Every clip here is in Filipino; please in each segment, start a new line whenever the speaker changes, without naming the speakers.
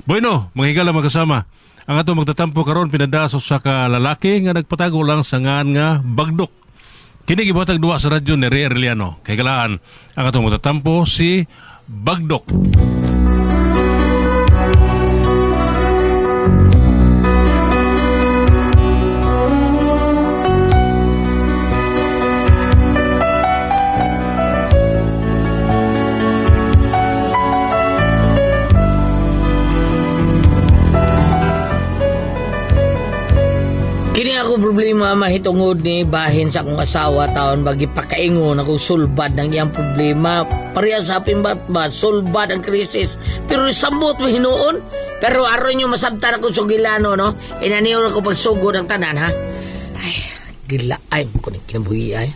Bueno, mga higala magkasama. Ang ato magtatampo karon pinadaso sa kalalaki nga nagpatago lang sa ngan nga Bagdok. Kini gibuhatag duwa sa radyo ni Ray Arellano. Kay galaan ang ato magtatampo si Bagdok.
Kini ako problema mahitungod ni bahin sa akong asawa taon bagi pakaingon akong sulbad ng iyang problema. Pareha sa apimbat ba sulbad ang krisis pero sambot mo hinuon. Pero aron nyo masabtan akong sugilano no. Inaniyon ako pagsugod ng tanan ha. Ay gila ay mo kuning kinabuhi ay.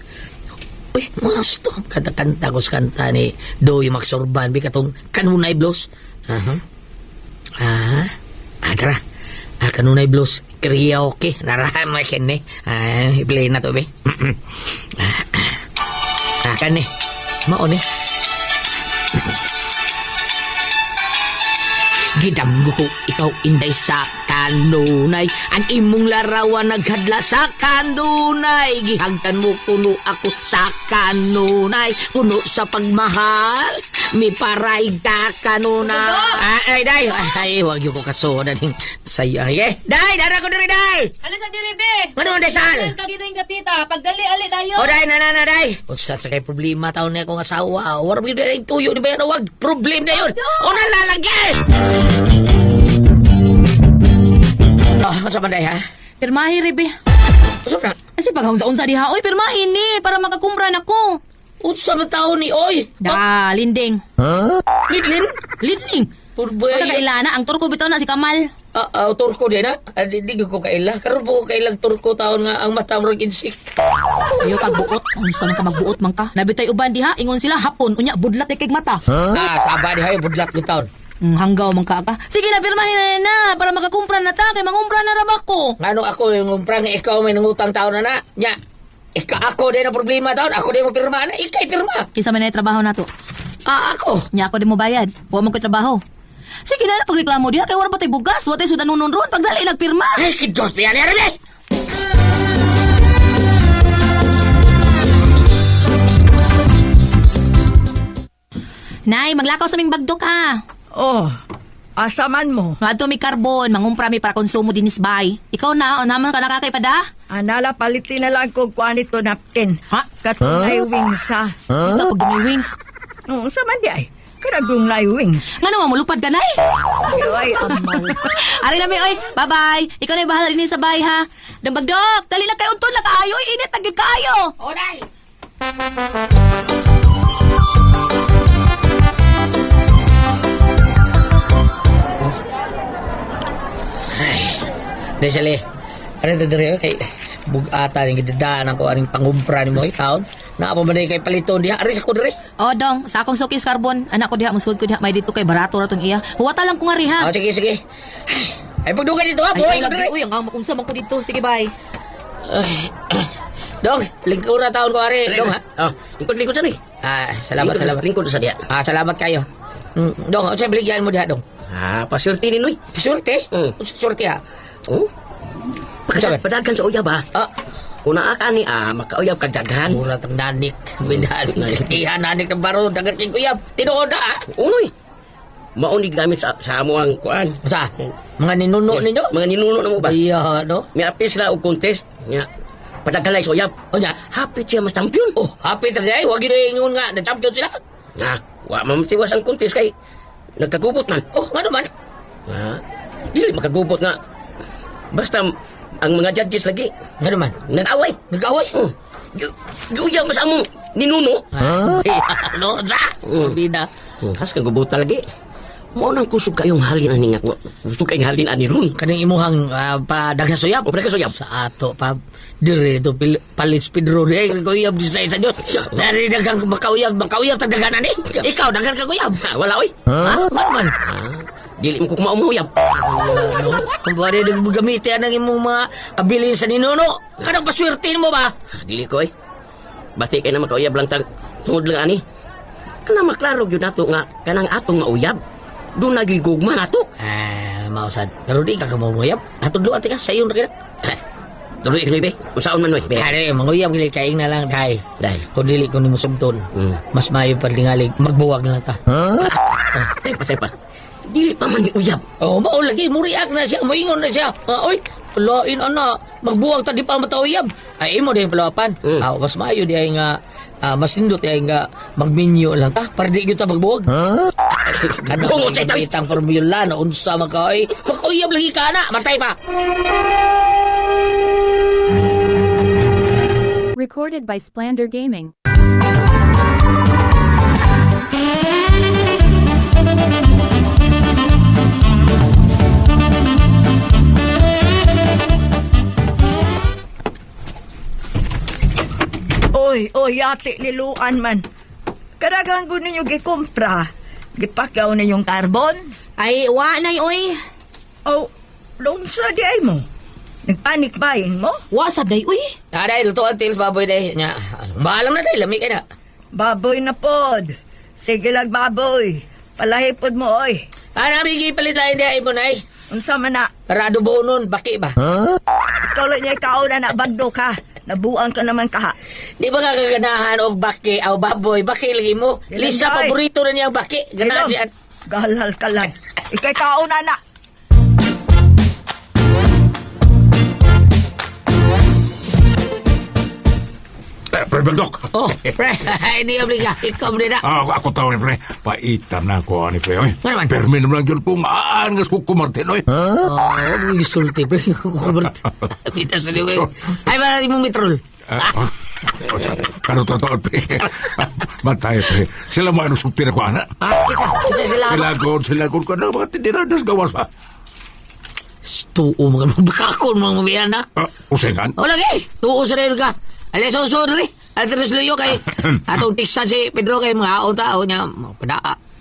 Uy mas to kanta-kanta ko sa kanta ni Doy Maxorban bi katong Kanunay Blues. Tara. Kanunay Blues karaoke narahamay ken ni i-play na to be kan ni mao ni gidamgo ko ikaw inday sa kanunay ang imong larawan naghadla sa kanunay gihagdan mo kuno ako sa kanunay kuno sa pagmahal mi paray ka kanunay ay day ay wag yung ko kasoda ning saya ay day dara ko diri day
Alas sa diri be.
ano man day sal
Kagiring gapita pagdali ali dayo.
o day na day unsa sa kay problema taon na akong asawa war bi day tuyo ni ba wag problem na yun o nalalagay sa banday ha?
Pirmahi ribe.
Usa na?
Kasi paghunsa-unsa diha oy pirmahi ni para makakumbran ako.
Unsa man taon ni oy?
Linding.
Lidlin?
Linding.
Purbay.
Pagka kailana ang turko bitaw na si Kamal.
Turko din ha? Di ko kaila. Karon po kailang turko taon nga ang mata mo insik.
Ayo pagbuot, unsa man ka magbuot man ka? Nabitay uban diha ingon sila hapon unya budlat kay mata.
Saba di hayo budlat ni taon.
Hanggaw man ka. Sige na pirmahin na para makakumpran na ta kay mangumpran na ra ko.
Ngano ako yung umprang ikaw may nangutang taon na na? Nya. Ako din ang problema taon. Ako din mo pirma na. Ikay pirma.
Kinsa man ay trabaho nato?
Ako.
Nya ako din mo bayad. Wa man ko trabaho. Sige na pagreklamo diha kay wala pa tay bugas, wa tay sudan nunon ron pagdali nagpirma.
Ay, kidot piyan ni Arbe.
Nay, maglakaw sa ming Bagdok
Oh, asa man mo?
Maadto mi karbon, mangumpra mi para konsumo dinis bay. Ikaw na, naman ka nakakaipada?
Anala palitin na lang kung kuan ito napkin.
Ha?
Katunay wings ha.
Ito, pag may wings.
Oh, sa man di ay. Karagong lay wings.
Nga naman, malupad ka, Nay.
Ay, amal.
Ari na mi, oy. Bye-bye. Ikaw na yung bahala din sa bay, ha? Dang Bagdok, dali na kayo untun na kaayo. Init, nagyod kaayo.
O, day. Desali, ano ito diri kay bugata ning gidadaan ako aning pangumpra ni mo taon. Na pa man kay paliton diha aris ako diri.
O, dong, sa akong sukis karbon. Anak ko diha, musud ko diha. May dito kay barato ra tong iya. Huwata lang ko nga ri, ha?
Sige. Ay pagdugay dito ha, boy.
Ay, lagi. Uy, ang unsa man ko dito. Sige, bye.
Dong, lingkod na taon ko ari. Dong ha.
Lingkod sa ni.
Salamat.
Lingkod sa diya.
Salamat kayo. Dong, unsa baligyan mo diha, dong?
Pasyurti ni Noy.
Surte? Unsa surte ha?
Oh. Padagan sa uyab ha. Kuna ka ni makauyab kag daghan.
Mura tang nanik. Binahan. Ihan nanik ng baro. Dagat king kuyab. Tinuod na ha.
Unoy. Maunig gamit sa amo ang kuan.
Sa? Mga ninuno ninyo?
Mga ninuno na mo ba?
Iya, no?
May apil sila og contest. Nya padagalay sa uyab.
O nya?
Hapit siya mas champion.
Oh, happy talaga eh. Huwag ingon nga. Na-champion sila.
Wa mamatiwas ang contest kay nagkagubot man.
Oh, nga naman.
Dili makagubot nga. Basta ang mga judges lagi
Nga naman.
nag-away.
Nag-away.
Uyab mas among ninuno.
Ano? Sa? Bida.
Has kang gubuta lagi. Mao nang kusog kayong halin ani nga. Kusog kayong halin ani ron.
Kaning imuhang padag sa suyab.
O pala ka suyab.
Sa ato, pa. Dire ito, palit speed road. Eh, kuyab di sa isa Diyos. Dari dagang makauyab, tagaganan eh. Ikaw, dagan ka kuyab.
Wala oy.
Ha? Nga naman.
Dili mo ko kumaumuyab.
Kung ba rin gamitin ang imong mga kabilin sa ninuno. Kanang paswertin mo ba?
Dili ko Bati kay na makauyab lang tungod lang ani. Kana maklaro gyud nato nga kanang atong mauyab. Doon nagigugma na to.
Mausad. Pero di ka kamamuyap. Hatudlo ati ka sa iyo na kina.
Tuloy ka, be. Usaon man, be.
Hari, manguyap gili kaing na lang, day.
Day.
Kung dili ko ni mo sumton, mas mayo pa tingalig, magbuwag na lang ta.
Tepa. Dili pa man ni uyab.
Oh, mao lagi, muriak na siya, moingon na siya. Oy, lain ana, magbuwag ta di pa matauyab. Ay, imo din palawapan. Mas mayo di ay nga, mas nindot di ay nga, magminyo lang ta, para di kita magbuwag. Ano,
Bungo, say, tabi.
itang formula na unsa magkaoy, magkauyab lagi ka na, matay pa.
Recorded by Splander Gaming.
Oy, ate niluan man. Karagang ko ninyo gikumpra. Gipakaw na yung carbon.
Ay, wa na oy.
Oh, doon sa di ay mo. Nagpanik buying mo?
Wa sabday, uy.
Day, luto ang tils baboy day. Nya, balang na day, lami ka na.
Baboy na pod. Sige lang baboy. Palahipod mo, oy.
Bigi palit lain day mo nay.
Unsa man na.
Para adobo nun, baki ba?
Ikaw lang niya ikaw na bagdo ka. Nabuang ka naman kaha.
Di ba nga kaganahan og baki o baboy, baki lagi mo.
Ilan
Lisa,
day?
paborito na niya ang baki. Ganahan siya.
Galhal ka lang. Ikay kao na.
Pre Bagdok.
Oh, pre, hindi obliga. Ikaw mo din na.
Ako tao ni pre. Paitan na ako ni pre. Oy.
Ano man?
Permi naman lang yun kung aangas ko kumartin. Oy.
Oh, gisulti, pre. Robert. Bita sa liwin. Ay, marami mong mitrol.
Ano totoo pre? Matay pre. Sila mo ano sulti na ko anak.
Isa sila.
Sila ko na mga tindiradas gawas pa.
Tuo mga bakakon mga mabiyan na.
Usengan.
O lagi, tuo sa rin ka. Alay sa uso rin. Alas luyo kay atong tiksan si Pedro kay mga aon tao niya.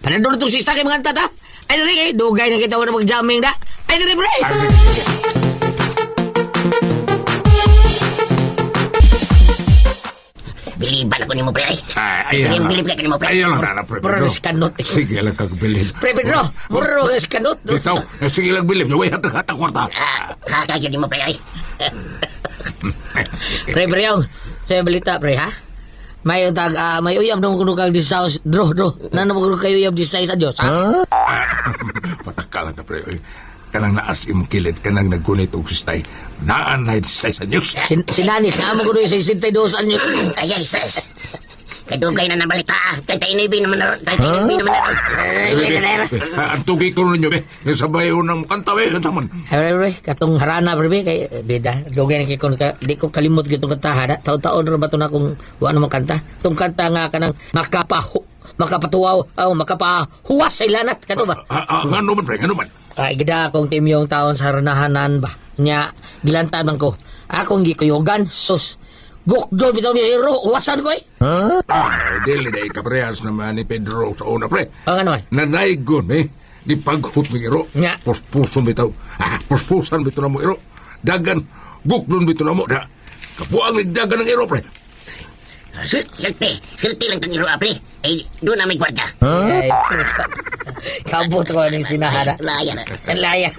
Panador itong sista kay mga tata. Ay rin kay dugay na kita na mag-jamming na. Ay rin pre.
Biliban ako ni mo, pre. Bilib ka ni mo, pre.
Ayaw lang na, pre.
Mura ris kanot.
Sige lang kagbilib.
Pre Pedro, mura ris kanot.
Ikaw, sige lang bilib. Way hatag kwarta.
Kakagyan ni mo, pre, ay.
Pre yung, saya balita pre ha. May utag may uyab nung kuno kang disaus dro. Nano mo kuno kayo uyab disay sa Dios ha?
Patakalan na pre. Oy. Kanang naas imong kilid, kanang naggunit og sistay. Naan na say sa news.
Sinanit na mo kuno sa 62 anyo.
Ay, sis. Kadugay na nabalita. Kay tainibi naman na.
Ang tugi ko ninyo, be. Sabay unang kanta, be. Kantaman.
Pre, katong harana pre kay bida. Dugay na kay kon ka di ko kalimot gitong kanta ha. Taon-taon ra ba to na kung wa na makanta. Tong kanta nga kanang makapatuwaw, makapahuwas sa ilanat kato ba?
Ano man, pre? Ano man?
Ay, gida akong timyong taon sa haranahanan ba? Nya, gilantan man ko. Akong gikuyogan, sus. Gukdo, bitaw niya hero, uwasan ko eh.
Dili na ikaprehas naman ni Pedro sa una, pre.
Ang ano man?
Nanaygon, eh. Di paghut ng iro.
Nga.
Puspuson bitaw. Puspusan bitaw na mo iro. Dagan. Gukdon bitaw na mo. Kapuang nagdagan ng iro, pre.
Silti lang kang iro, pre. Ay, doon na may gwarda.
Ay, kabot ko ng sinahara.
Laya na.
Laya.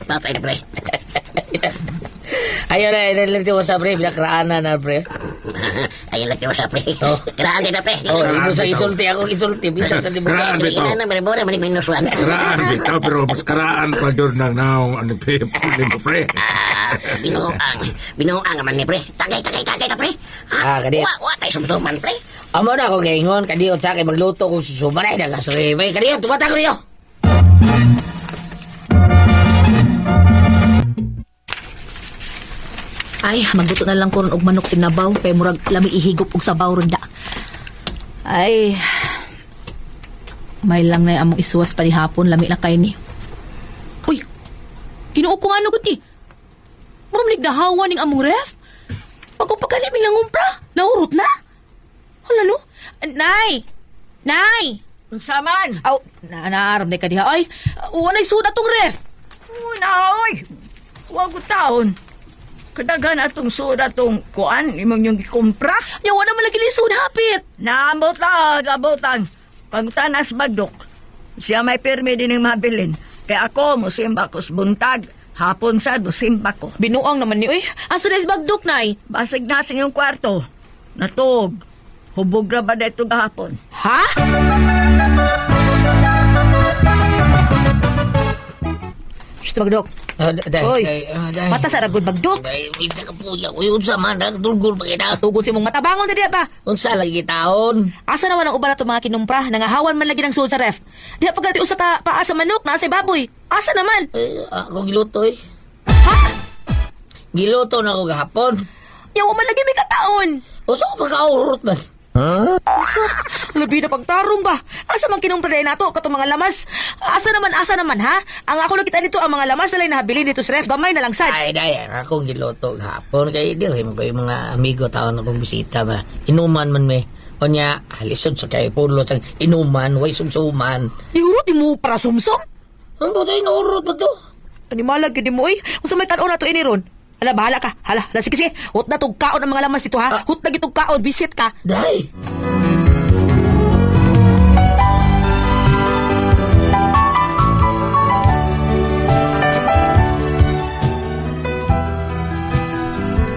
Patay na, pre.
Ayun na, inaliti mo sa pre, pinakraanan na pre.
Ayun lang tiwa sa, pre.
Oh.
Karaan din na, pre.
Oh, imo sa isulti, ako isulti. Bita sa libo.
Karaan bitaw.
Ina na, maribora, manig minuswan.
Karaan bitaw, pero mas karaan pa doon ng naong ano, pre.
Binuang naman ni, pre. Tagay na, pre.
Kadi.
Wa, tayo sumsuman, pre.
Amo na ako gaingon, kadiyo sa akin magluto kung susumanay na kasaribay. Kadiyo, tumatag niyo.
Ay, magluto na lang ko ron og manok sinabaw kay murag lami ihigop og sabaw ron da. Ay. May lang na among isuwas pa ni hapon lami na kay ni. Uy. Kinuo ko nga gud ni. Murag nigdahawa ning among ref. Pagkupagani mi lang umpra, naurot na. Hala no? Nay. Nay.
Unsa man?
Aw, naaram na ka diha. Ay, walay suda tong ref.
Una, oy. Huwag taon. Kadagan atong soda tong kuan, imong yung gikumpra.
Yawa naman lagi ni suda hapit.
Naambot lang, abutan. Pagtanas bagdok. Siya may pirmi din ng mabilin. Kaya ako, musimba ko sa buntag. Hapon sa musimba ko.
Binuang naman ni, uy. Asa na is bagdok, nay?
Basig na sa iyong kwarto. Natog. Hubog na ba na ito gahapon?
Ha? Shh, bagdok. Oy, mata sa ragod bagdok.
Day, may nakapuya ko yung sa man, nagdulgol pa kita.
Tugod si mong mata. Bangon na diya ba?
Unsa lagi taon?
Asa naman ang uban na mga kinumpra? Nangahawan man lagi ng suod sa ref. Diya pagkati usa ka paa sa manok, nasa baboy. Asa naman?
Ako giluto eh.
Ha?
Giluto na ako gahapon.
Yung uman lagi may kataon.
Unsa ko pagkaurot man?
Asa? Labi na pagtarong ba? Asa man kinumpra na nato katong mga lamas? Asa naman ha? Ang ako nakita nito ang mga lamas na lang nahabilin dito sa ref. Gamay na lang sad.
Ay, day, ako giluto gahapon. Kaya di rin ko yung mga amigo taon akong bisita ba. Inuman man me. O niya, alisod sa kay pulo sa inuman, way sumsuman.
Ihurot di mo para sumsum?
Ang buto yung naurot ba to?
Animalag yun di mo, Kung sa may kanon na to iniron. Hala, bahala ka. Hala, sige. Hut na tong kaon ang mga lamas dito, ha? Hut na gitong kaon, visit ka.
Day!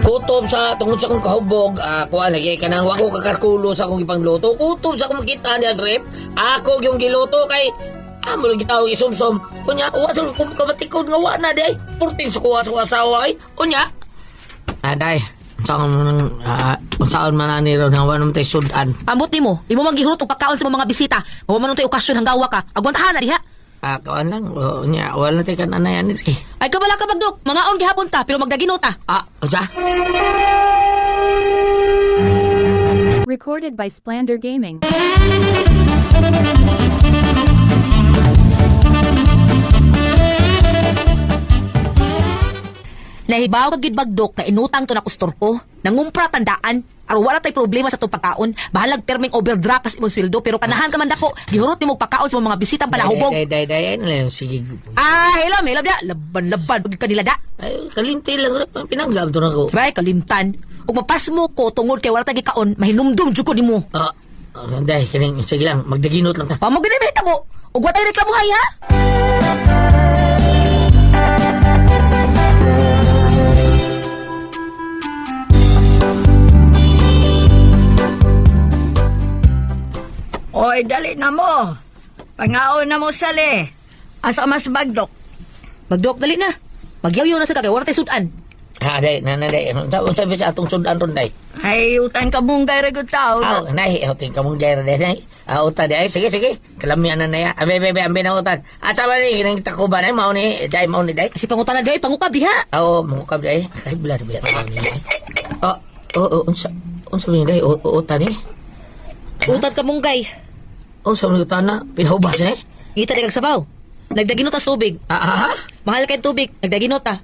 Kutob sa tungod sa kong kahubog, kuha lagi ka nang wako kakarkulo sa akong ipangluto. Kutob sa akong makita niya, Drip. Ako yung giluto kay amo lagi tao isumsum. Kunya, uwa sa kong kamatikod nga wa na day. Purting sa kuha sa asawa ay. Kunya. Day, saan man ani ron nga wanam tay sudan.
Ambot ni mo, imo manggihurot og pagkaon sa mga bisita. Wa man tay okasyon hanggawa ka. Agwantahan na diha.
Kawan lang, nya wala tay kan anayan ni.
Ay kabala ka bagdok, mga on gihapon ta pero magdagino ta.
Usa.
Recorded by Splander Gaming.
Nahibaw kag gid bagdok na inutang to na kustor ko. Nangumpra tandaan. Aron wala tay problema sa tong pagkaon. Bahalag perming overdraft kas imong sweldo pero kanahan ka man dako. Gihurot nimo pagkaon sa mga bisitang palahubog.
Day, sige.
Hilam dia. Laban pag kanila da.
Ay, kalimti lang pinanggap to nako.
Bay kalimtan. Ug mapas mo ko tungod kay wala tay kaon, mahinumdum jud ko nimo.
Day, kining sige lang, magdaginot lang ta.
Pamo gani mahita mo. Ug wa tay reklamo hay ha.
Oy, dali na mo. Pangaon na mo sali. Asa mas bagdok.
Bagdok dali na. Magyaw-yaw na sa kagay wala tay sudan.
Day, nanay. Unsa ba sa atong sudan ron, day?
Ay, utang ka mong gayra gud tao.
Nay, utin ka mong gyra day. Utan day. Sige. Kalamian na ya. Ambe na utan. Sama ni nang takuban ay mao ni, day mao ni day.
Si pangutan na day pangukab diha.
Mungkab day. Kay blad ba ni. Unsa ba day? Utan ni.
Utat ka munggay.
Unsa man utan na? Pinahubas ni.
Ngita di kag sabaw. Nagdaginot tas tubig. Mahal kay tubig, nagdaginot ta.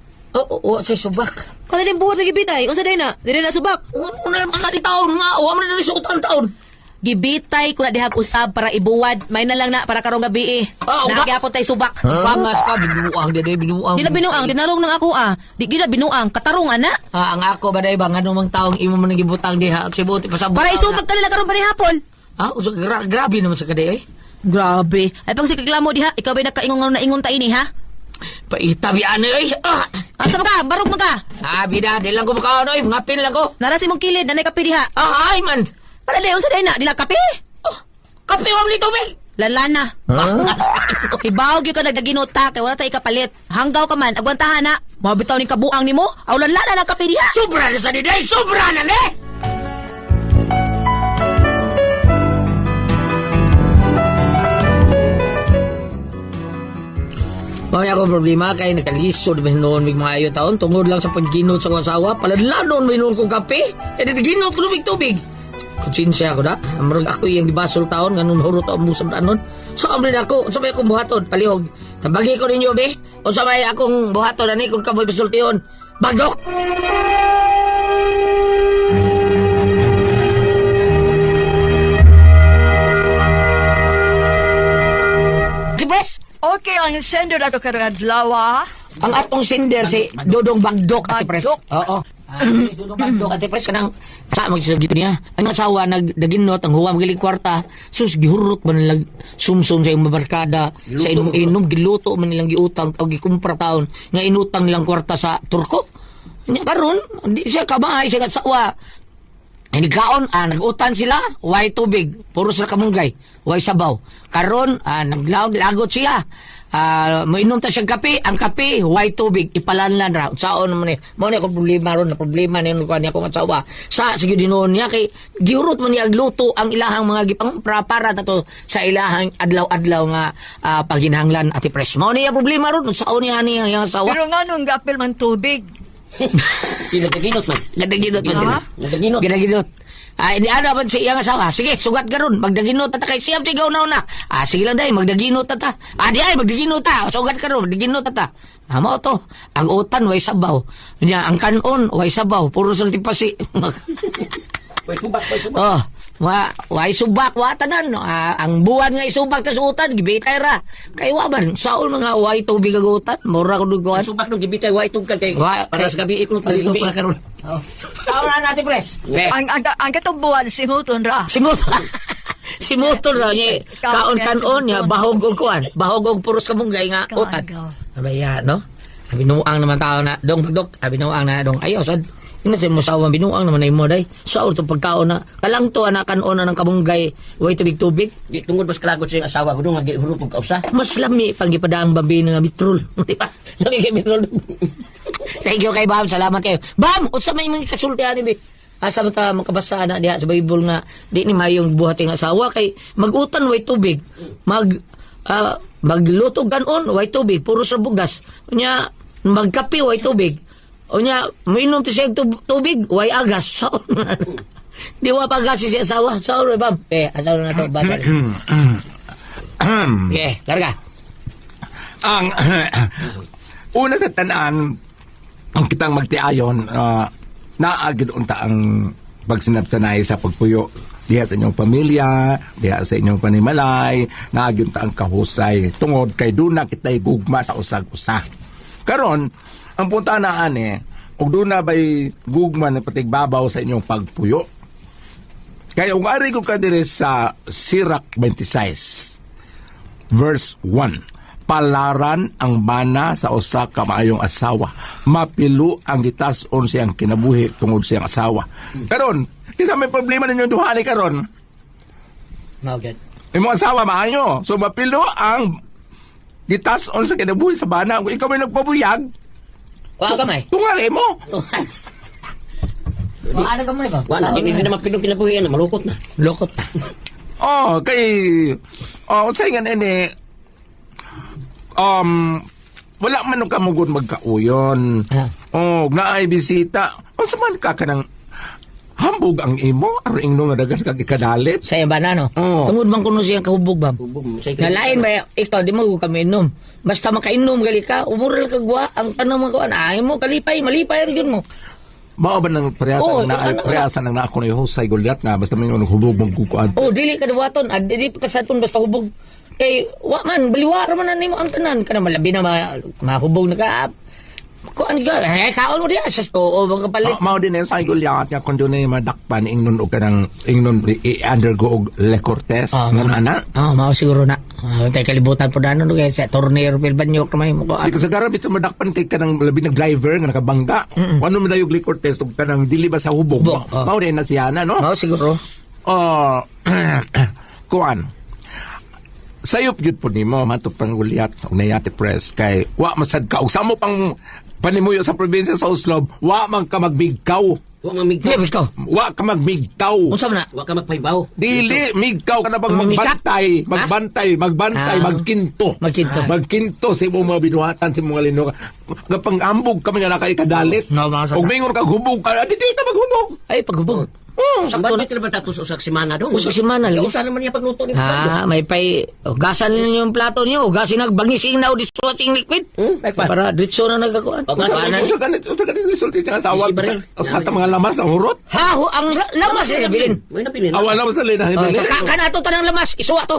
Sa subak.
Kada din buhat nagibitay, unsa day na? Dili na subak.
Una man na taon nga, wa man na suutan taon.
Gibitay ko na dihag usab para ibuwad. May na lang na para karong gabi Nagyapon tay subak.
Bangas ka binuang binuang.
Di na binuang, dinarong nang ako Di gina binuang, katarong ana.
Ang ako ba day bang anong taong imo man gibutang diha sibuti pa sa
Para isubag ka nila karon pa ni hapon.
Grabe naman sa kaday
Grabe. Ay pang sikiklamo diha, ikaw ba'y nakaingon na ingon ta ini ha?
Paitabi ano
Asa mo ka? Barog mo ka?
Bida, di lang ko makaon ngapin lang ko.
Narasi mong kilid, nanay kape diha.
Ay man.
Para day, unsa day na? Di na kape?
Kape wa man tubig.
Lalana. Ibawag yung ka nagdaginota kay wala tayo ikapalit. Hanggaw ka man, agwantahan na. Mabitaw ni kabuang ni mo, aw lalana ng kape diha.
Sobra na sa diday, sobra na ni. Mao akong problema kay nakalisod ba noon mig maayo taon tungod lang sa pagginot sa akong asawa paladlanon may noon kong kape kay naginot ko ng tubig. Kutsinsya ako na. Amrog ako yung gibasol taon ganun hurot ang musab anon. So amrin ako unsa may akong buhaton palihog. Tabagi ko ninyo be. Unsa may akong buhaton ani kung kamoy bisultiyon. Bagdok. Dibes.
Okay, ang sender na to karong adlaw.
Ang atong sender si Dodong Bagdok, Ate Pres.
Bagdok?
Oo. Ate Pres, kanang sa magsagit niya. Ang asawa nagdaginot, ang huwam giling kwarta, sus gihurot man nilang sumsum sa iyong barkada, sa inom-inom, giluto man nilang giutang, o gikumpra taon, nga inutang nilang kwarta sa Turko. Nya karon, di siya kabahay, siya asawa. Kaon, nag-utan sila, way tubig, puro sila kamunggay, way sabaw. Karon, naglagot siya. Mainom ta siyang kape, ang kape, way tubig, ipalanlan ra. Saon naman mo ni ako problema ron, na problema ni ko niya akong asawa. Sige dinoon niya kay giurot man niya agluto ang ilahang mga gipang para tato sa ilahang adlaw-adlaw nga paghinahanglan Ate Pres. Mo niya problema ron, saon niya ni ang asawa.
Pero nga nung gapil man tubig.
Ginaginot man.
Gadaginot man sila.
Ginaginot.
Gadaginot. Ini ano man si iyang asawa. Sige, sugat garon. Magdaginot tata kay siyam sigaw na. Sige lang day, magdaginot tata. Di ay, magdaginot ta. Sugat garon, magdaginot tata. Mo to. Ang utan, way sabaw. Ang kanon, way sabaw. Puro sa tipasi.
Way subak, way subak.
Way subak, tanan. Ang buwan nga isubak tas utan, gibitay ra. Kay waman, saon mga way tubig ag utan. Mura ko duguan.
Subak nung gibitay, way tugkan kay para sa gabi ikot, para sa gabi karon.
Saon na natin, Pres.
Ang katubuan si Muton ra.
Si motor ra niya kaon-kanon niya bahog og kuan, bahog og puros kamunggay nga utan. Abaya no? Binuang naman tao na dong pagdok, binuang na dong ayo sad. Ina sa mo sawa binuang naman imo day. Sa to pagkaon na kalang to ana kanon na ng kamunggay, way tubig-tubig.
Di tungod mas kalagot sa iyang asawa ko dong nga gihurot og kausa.
Mas lami pag ipadaang babi nga bitrol. Di ba? Lami kay bitrol. Thank you kay Bam, salamat kayo. Bam, unsa may mga kasultihan ni asa ta makabasa na diha sa Bible nga di ni mayong buhat ng asawa kay magutan way tubig. Magluto ganon way tubig, puro sa bugas. Unya magkape way tubig. Unya mainom ti siya tubig way agas. Saon di wa pagas si asawa. Saon Bam? Asawa na to basa. Karga.
Ang una sa tanan ang kitang magtiayon naagid unta ang pagsinabtanay sa pagpuyo diha sa inyong pamilya, diha sa inyong panimalay, naagid unta ang kahusay tungod kay duna kitay gugma sa usag-usa. Karon ang punta na ani ug duna bay gugma na patigbabaw sa inyong pagpuyo. Kaya ug ari ko kadire sa Sirach 26 verse 1. Palaran ang bana sa usa ka maayong asawa. Mapilo ang gitason siyang kinabuhi tungod siyang asawa. Karon, kisa may problema ninyo duha ni karon.
Mawgad.
Imong asawa maayo. So mapilo ang gitason sa kinabuhi sa bana. Kung ikaw may nagpabuyag,
Wa kamay.
tungali mo.
Wa ana kamay ba?
Wala, di naman pinong kinabuhi na, malukot na.
Lokot ta.
Sa ingan ini, wala man nung kamugod magkauyon. Naay bisita. Sa man ka kanang hambog ang imo, aring nung nadagan kag ikadalit.
Sa ba na no? Tungod man kuno siyang kahubog ba? Nalain ba ikaw di mo kami inom. Basta makainom gali ka, umural kagwa ang tanong mo kuan ay mo kalipay, malipay ra gyud mo.
Mao ba nang preasa nang naako na Husay Goliath nga basta may hubog magkukuan.
Dili ka dawaton, dili pa kasaton basta hubog. Kay wa man baliwara man na nimo ang tanan kana malabi na mahubog na ka. Kuan ka, kaon mo diya sa oo mga kapalit.
Mao din sa Goliath nga kun dunay madakpan ingnon og kanang ingnon i-undergo og Le Cortez nga ana.
Mao siguro na. Tay kalibutan po danon kay sa tornero pil banyok na may mo ko.
Di kasagaran bitaw madakpan kay kanang labi ng driver nga nakabangga. Ano man dayog Le Cortez og kanang dili ba sa hubog. Mao din na siya na no.
Mao siguro.
Kuan. Sayop jud po nimo matop pang Goliath ug Ate Pres kay wa masad ka og samo pang panimuyo sa probinsya sa Oslob wa man ka magbigkaw.
Wa mamigkaw.
Wa ka magbigkaw.
Unsa man na?
Wa ka magpaybaw.
Dili migkaw ka na bang magbantay, magkinto. Magkinto sa imong mga binuhatan sa mga linog. Gapang ambog kami nga nakaikadalit. Ug mingon ka hubog ka, di ka maghubog.
Ay paghubog.
Sakto na ba tatos usak semana dong?
Usak semana lagi.
Usa naman niya pagluto ni.
May pay gasan ninyo yung plato niyo, gasin nagbangis now dishwashing liquid. Para ditso na nagakuan.
Usa ganit resulti sa asawa sa mga lamas ng hurot.
Ang lamas ay bilin.
May napilin.
Awan lamas na lina.
Kanato tanang lamas, isuwa to.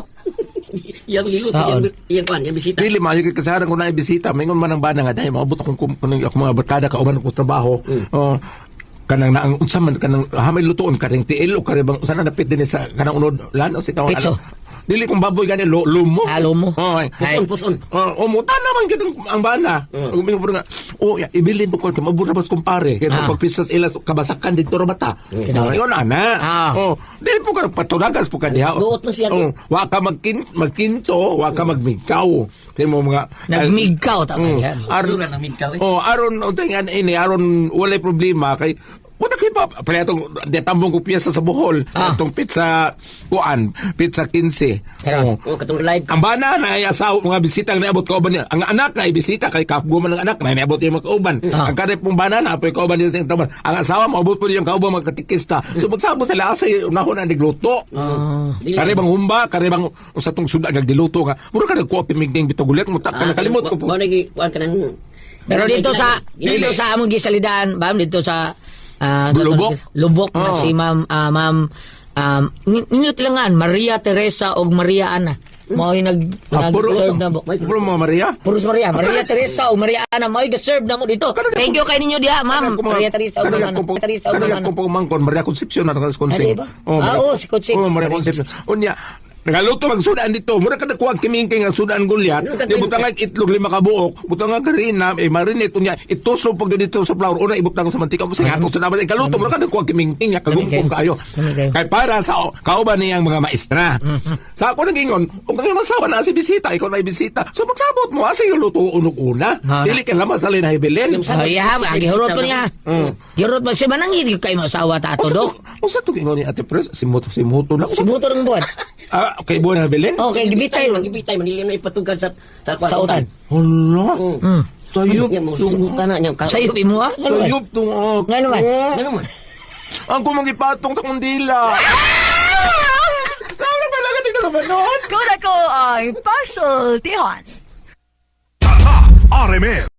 Yang niluto yang kuan, yang bisita.
Dili man yung kasaran ko na ibisita, mingon man ang bana nga dahil maabot akong mga barkada ka uman ko trabaho. kanang naang unsa man kanang hamay lutuon kanang tiil o kanang unsa na napit din sa kanang unod lano si tawon
Pitso.
dili kong baboy gani lumo.
Lumo.
Oh, ay.
Puson.
Muta naman gyud ang bana. Gumingo nga. Ya ibilin mo ko kay mabura bas kumpare. Kay pagpisas ilas kabasakan dito ra bata. Ingon ana. Dili po ka patulagas po ka diha.
Buot mo siya.
Wa ka magkinto, wa ka magmigkaw. Sa mo mga
Nagmigkaw tama yan.
Sura ng migkaw.
aron untingan ini aron walay problema kay Wala kay pa, pala itong detambong ko piyesa sa Bohol. Itong pizza, pizza 15.
Pero,
Katong live.
Ang bana na ay asaw, mga bisitang naabot kauban niya. Ang anak na ibisita, kay kaguman ng anak na naabot yung mga kauban. Ang kanip pong bana na, apoy kauban niya sa kauban. Ang asawa, maabot po yung kauban mga katikista. So magsabot sila asay, unahon na nagluto. Karibang humba, karibang sa tong suda nagdiluto nga. Mura ka nagkuha pimigding bitagulit mo, tak ka nakalimot ko po.
Mo nagi kuan kanang.
pero dito sa among gisalidan, ma'am, dito sa
Lubok?
Lubok na si ma'am ninyo tilangan Maria Teresa o Maria Ana. Mo nag-serve na mo.
Puro mga Maria?
Puros Maria Teresa o Maria Ana mo serve na mo dito. Thank you kay ninyo diha, ma'am. Maria Teresa o Maria Ana.
Kung pangmangkon, Maria Concepcion na konseng.
Si Coaching.
Maria Concepcion. Unya, nagaluto magsudaan dito. Mura ka nakuha kimingking ang sudaan gulyat. Di butang nga itlog 5 kabuok. Butang nga karina, marinate. Unya, ituso pag dito sa flour. Una, ibutang sa mantika. Kasi nga, ito na ba? Ikaluto, mura ka nakuha kimingking. Kagumkum kayo. Kaya para sa kauban niyang mga maestra. Sa ako nag-ingon, kung kayo masawa na si bisita, ikaw na ibisita. So magsabot mo, asa yung luto unok una. Dili ka lamang sa na hibilin.
Gihurot ko niya. Gihurot mo. Si Manangin yung kayo masawa tato, Dok.
O sa ito ingon ni Ate Pres, si Muto na.
Si Buto ng buwan.
Kay buwan na hibilin?
Okay, gibitay.
Magibitay man dili na ipatugad sa
Sa utan.
Hala. Sayop
Sayop ka na niya.
Sayop imo ha?
Sayop tong
Ngano man?
Ano man?
Ang kumangipatong takong dila. Sabi pala ka dito naman nun.
Kung ako ay pasultihan.
RMN